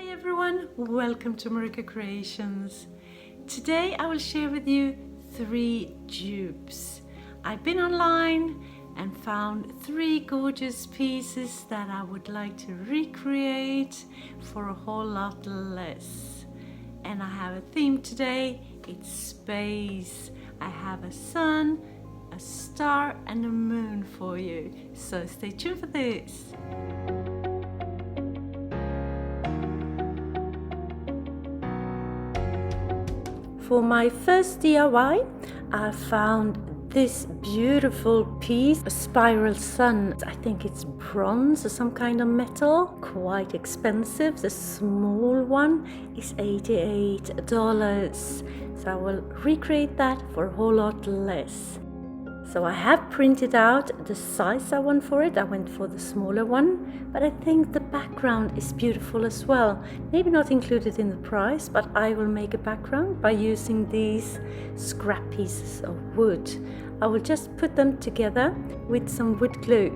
everyone, welcome to MarikaCreations. Today I will share with you 3 dupes. I've been online and found 3 gorgeous pieces that I would like to recreate for a whole lot less. And I have a theme today, it's space. I have a sun, a star and a moon for you, so stay tuned for this. For my first DIY, I found this beautiful piece, a spiral sun. I think it's bronze or some kind of metal, quite expensive. The small one is $88, so I will recreate that for a whole lot less. So I have printed out the size I want for it. I went for the smaller one, but I think the background is beautiful as well. Maybe not included in the price, but I will make a background by using these scrap pieces of wood. I will just put them together with some wood glue,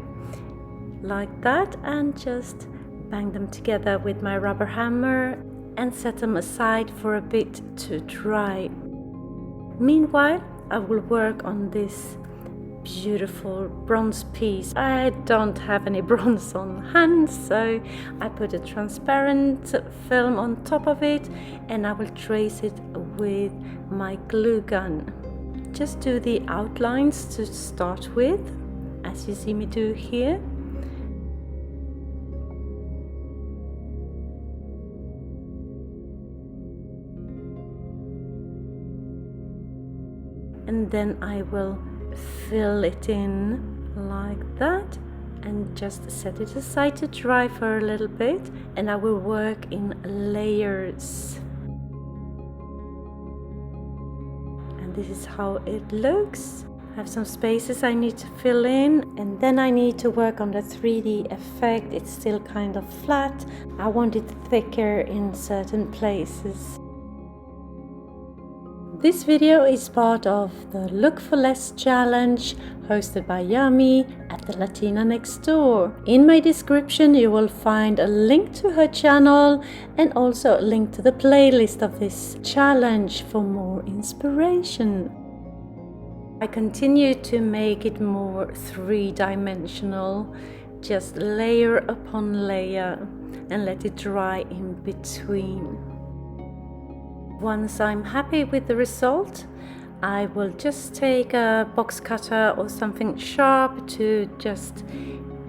like that, and just bang them together with my rubber hammer and set them aside for a bit to dry. Meanwhile, I will work on this beautiful bronze piece. I don't have any bronze on hand, so I put a transparent film on top of it and I will trace it with my glue gun. Just do the outlines to start with, as you see me do here. And then I will fill it in like that and just set it aside to dry for a little bit, and I will work in layers. And this is how it looks. I have some spaces I need to fill in, and then I need to work on the 3D effect. It's still kind of flat. I want it thicker in certain places. This video is part of the Look for Less challenge hosted by Yami at the Latina Next Door. In my description you will find a link to her channel and also a link to the playlist of this challenge for more inspiration. I continue to make it more 3-dimensional, just layer upon layer and let it dry in between. Once I'm happy with the result, I will just take a box cutter or something sharp to just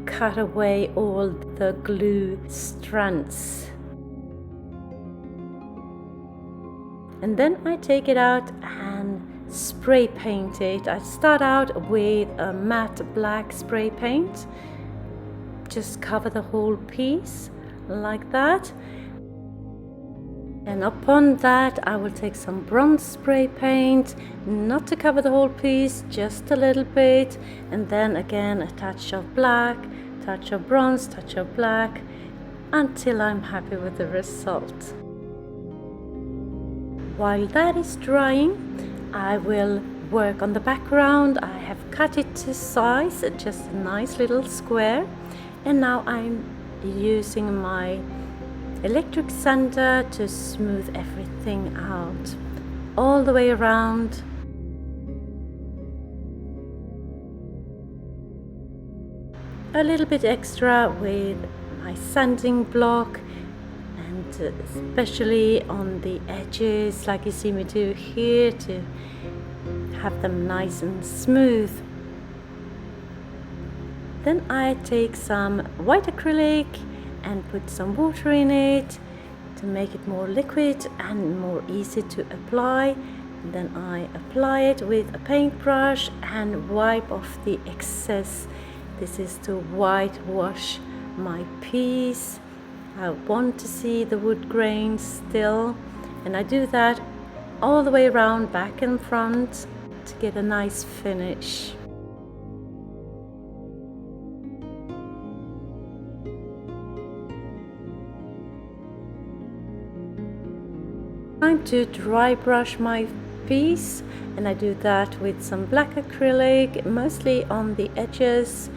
cut away all the glue strands. And then I take it out and spray paint it. I start out with a matte black spray paint. Just cover the whole piece like that. And upon that I will take some bronze spray paint, not to cover the whole piece, just a little bit, and then again a touch of black, touch of bronze, touch of black, until I'm happy with the result. While that is drying, I will work on the background. I have cut it to size, just a nice little square, and now I'm using my electric sander to smooth everything out all the way around. A little bit extra with my sanding block, and especially on the edges, like you see me do here, to have them nice and smooth. Then I take some white acrylic and put some water in it to make it more liquid and more easy to apply. And then I apply it with a paintbrush and wipe off the excess. This is to whitewash my piece. I want to see the wood grain still, and I do that all the way around, back and front, to get a nice finish. Time to dry brush my piece, and I do that with some black acrylic, mostly on the edges.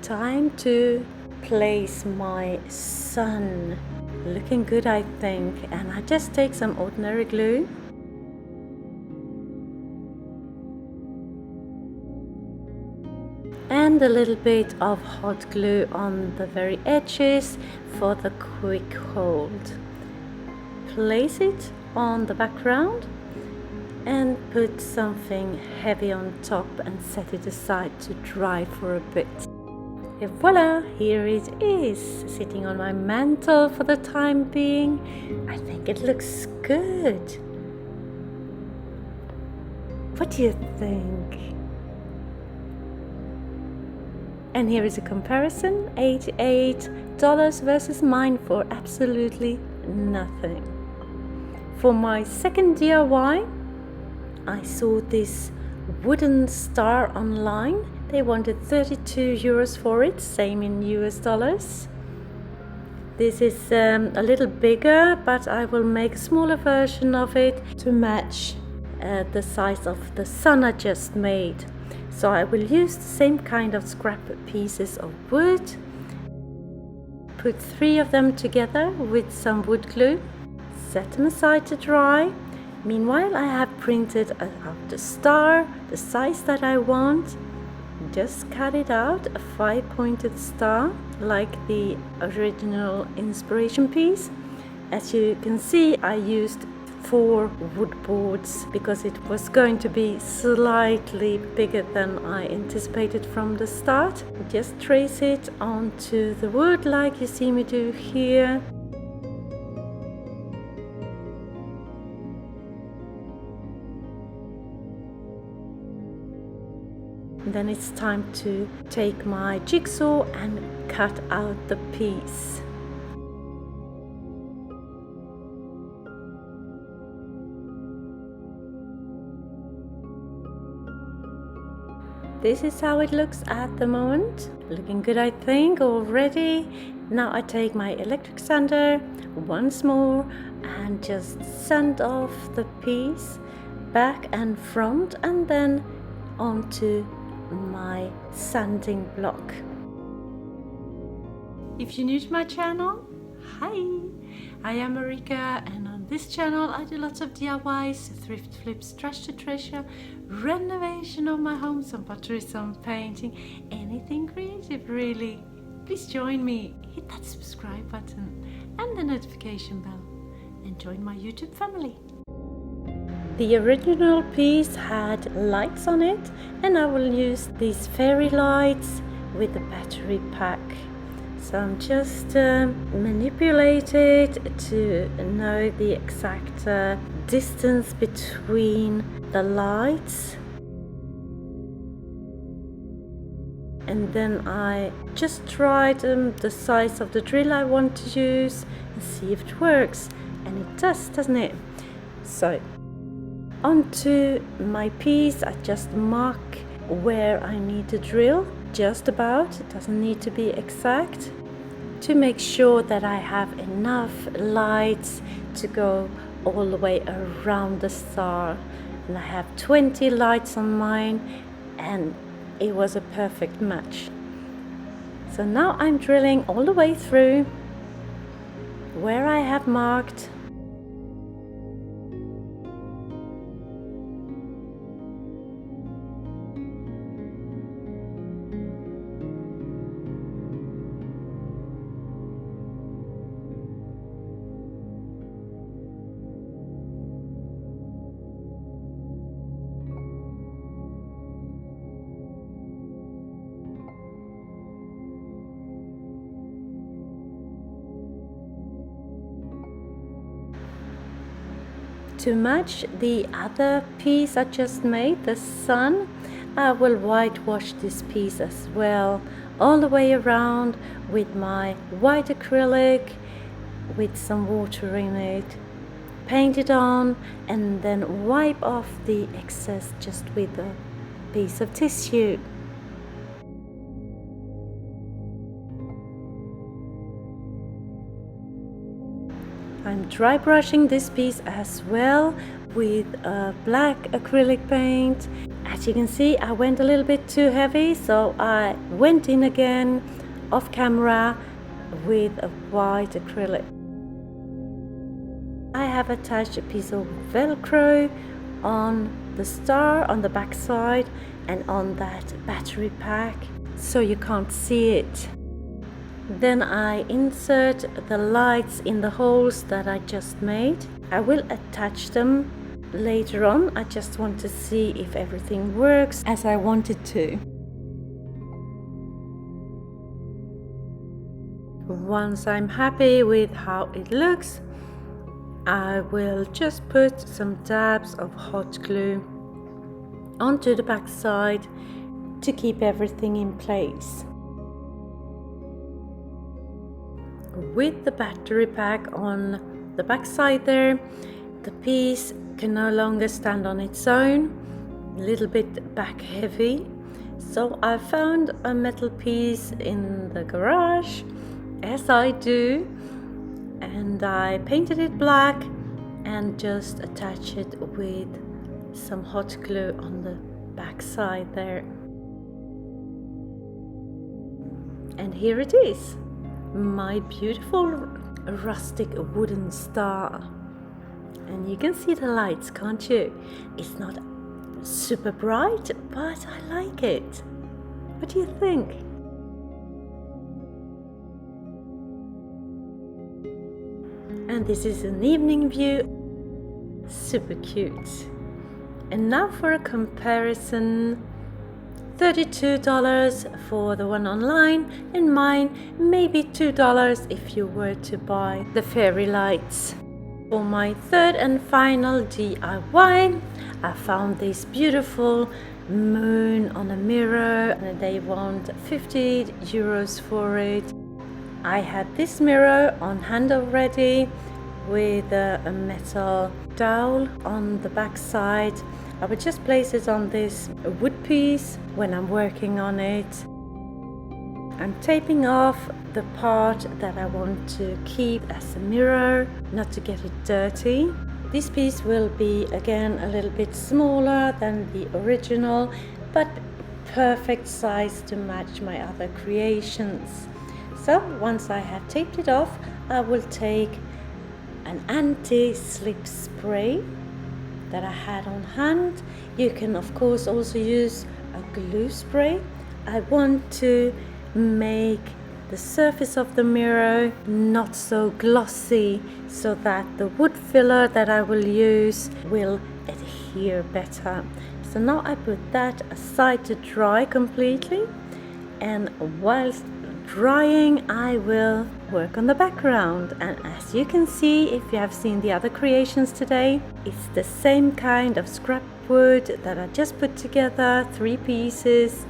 Time to place my sun. Looking good, I think. And I just take some ordinary glue. And a little bit of hot glue on the very edges for the quick hold. Place it on the background and put something heavy on top and set it aside to dry for a bit. And voila, here it is, sitting on my mantle for the time being. I think it looks good. What do you think? And here is a comparison, $88 versus mine for absolutely nothing. For my second DIY, I saw this wooden star online. They wanted 32 euros for it, same in US dollars. This is a little bigger, but I will make a smaller version of it to match the size of the sun I just made. So I will use the same kind of scrap pieces of wood, put 3 of them together with some wood glue, set them aside to dry. Meanwhile, I have printed out the star, the size that I want. Just cut it out, a 5-pointed star, like the original inspiration piece. As you can see, I used 4 wood boards because it was going to be slightly bigger than I anticipated from the start. Just trace it onto the wood like you see me do here. Then it's time to take my jigsaw and cut out the piece. This is how it looks at the moment. Looking good, I think, already. Now I take my electric sander once more and just sand off the piece back and front, and then onto my sanding block. If you're new to my channel, hi! I am Marika, and on this channel I do lots of DIYs, thrift flips, trash to treasure, renovation of my home, some pottery, some painting, anything creative really. Please join me, hit that subscribe button and the notification bell and join my YouTube family. The original piece had lights on it, and I will use these fairy lights with the battery pack. So I'm just manipulate it to know the exact distance between the lights. And then I just tried the size of the drill I want to use and see if it works. And it does, doesn't it? So onto my piece, I just mark where I need to drill, just about, it doesn't need to be exact, to make sure that I have enough lights to go all the way around the star. And I have 20 lights on mine, and it was a perfect match. So now I'm drilling all the way through where I have marked. To match the other piece I just made, the sun, I will whitewash this piece as well, all the way around with my white acrylic with some water in it. Paint it on and then wipe off the excess just with a piece of tissue. I'm dry brushing this piece as well with black acrylic paint. As you can see, I went a little bit too heavy, so I went in again off camera with a white acrylic. I have attached a piece of Velcro on the star on the back side and on that battery pack so you can't see it. Then I insert the lights in the holes that I just made. I will attach them later on. I just want to see if everything works as I want it to. Once I'm happy with how it looks, I will just put some dabs of hot glue onto the back side to keep everything in place. With the battery pack on the back side there, the piece can no longer stand on its own, a little bit back heavy. So I found a metal piece in the garage, as I do, and I painted it black and just attached it with some hot glue on the back side there. And here it is, my beautiful rustic wooden star. And you can see the lights, can't you? It's not super bright, but I like it. What do you think? And this is an evening view. Super cute. And now for a comparison. $32 for the one online, and mine maybe $2 if you were to buy the fairy lights. For my third and final DIY, I found this beautiful moon on a mirror and they want €50 for it. I had this mirror on hand already with a metal dowel on the back side. I would just place it on this wood piece when I'm working on it. I'm taping off the part that I want to keep as a mirror, not to get it dirty. This piece will be again a little bit smaller than the original, but perfect size to match my other creations. So once I have taped it off, I will take an anti-slip spray that I had on hand. You can of course also use a glue spray. I want to make the surface of the mirror not so glossy so that the wood filler that I will use will adhere better. So now I put that aside to dry completely, and whilst drying I will work on the background. And as you can see, if you have seen the other creations today, it's the same kind of scrap wood that I just put together, 3 pieces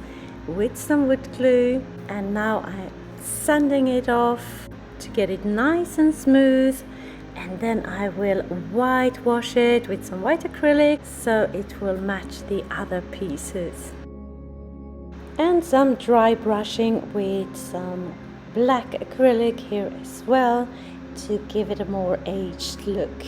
with some wood glue, and now I'm sanding it off to get it nice and smooth, and then I will whitewash it with some white acrylic so it will match the other pieces. And some dry brushing with some black acrylic here as well to give it a more aged look.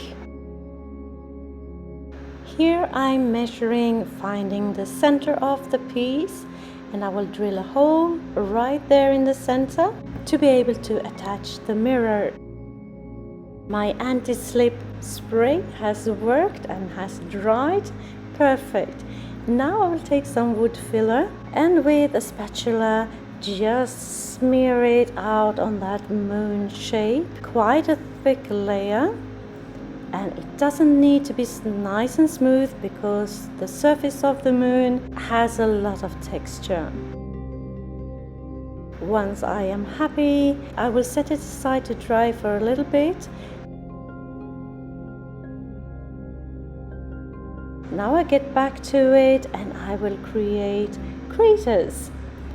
Here I'm measuring, finding the center of the piece, and I will drill a hole right there in the center to be able to attach the mirror. My anti-slip spray has worked and has dried perfect. Now I will take some wood filler and with a spatula just smear it out on that moon shape, quite a thick layer. And it doesn't need to be nice and smooth because the surface of the moon has a lot of texture. Once I am happy, I will set it aside to dry for a little bit. Now I get back to it and I will create craters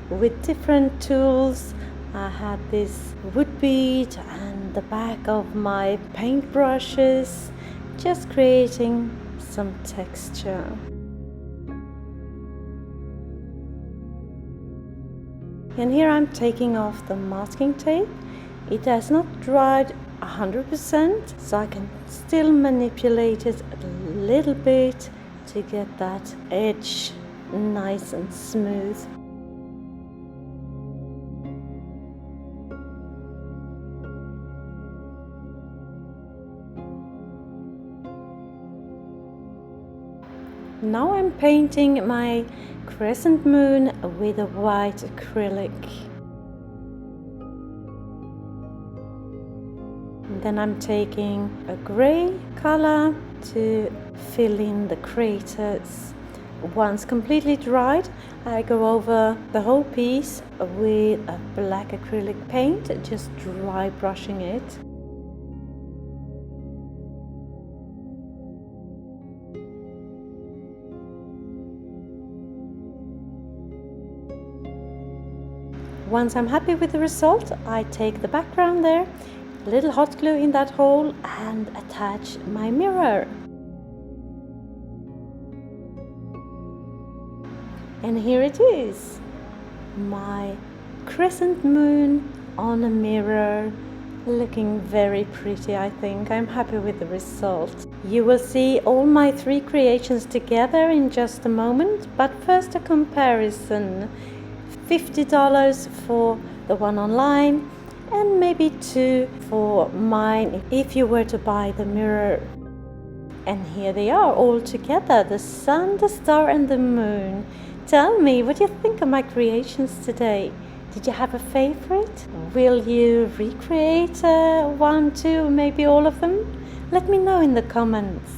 with different tools. I had this wood bead and the back of my paint brushes, just creating some texture. And here I'm taking off the masking tape. It has not dried 100%, so I can still manipulate it a little bit to get that edge nice and smooth. Now I'm painting my crescent moon with a white acrylic. And then I'm taking a grey color to fill in the craters. Once completely dried, I go over the whole piece with a black acrylic paint, just dry brushing it. Once I'm happy with the result, I take the background there, a little hot glue in that hole, and attach my mirror. And here it is, my crescent moon on a mirror, looking very pretty. I think I'm happy with the result. You will see all my 3 creations together in just a moment, but first a comparison. $50 for the one online and maybe $2 for mine if you were to buy the mirror. And here they are all together, the sun, the star and the moon. Tell me, what do you think of my creations today? Did you have a favorite? Will you recreate 1, 2, maybe all of them? Let me know in the comments.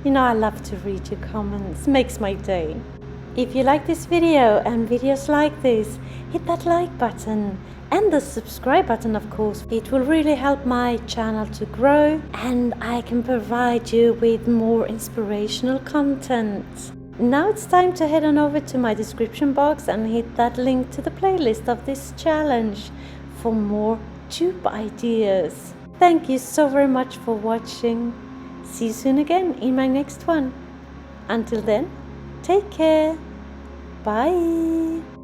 You know I love to read your comments, makes my day. If you like this video and videos like this, hit that like button and the subscribe button, of course. It will really help my channel to grow and I can provide you with more inspirational content. Now it's time to head on over to my description box and hit that link to the playlist of this challenge for more dupe ideas. Thank you so very much for watching. See you soon again in my next one. Until then, take care. Bye.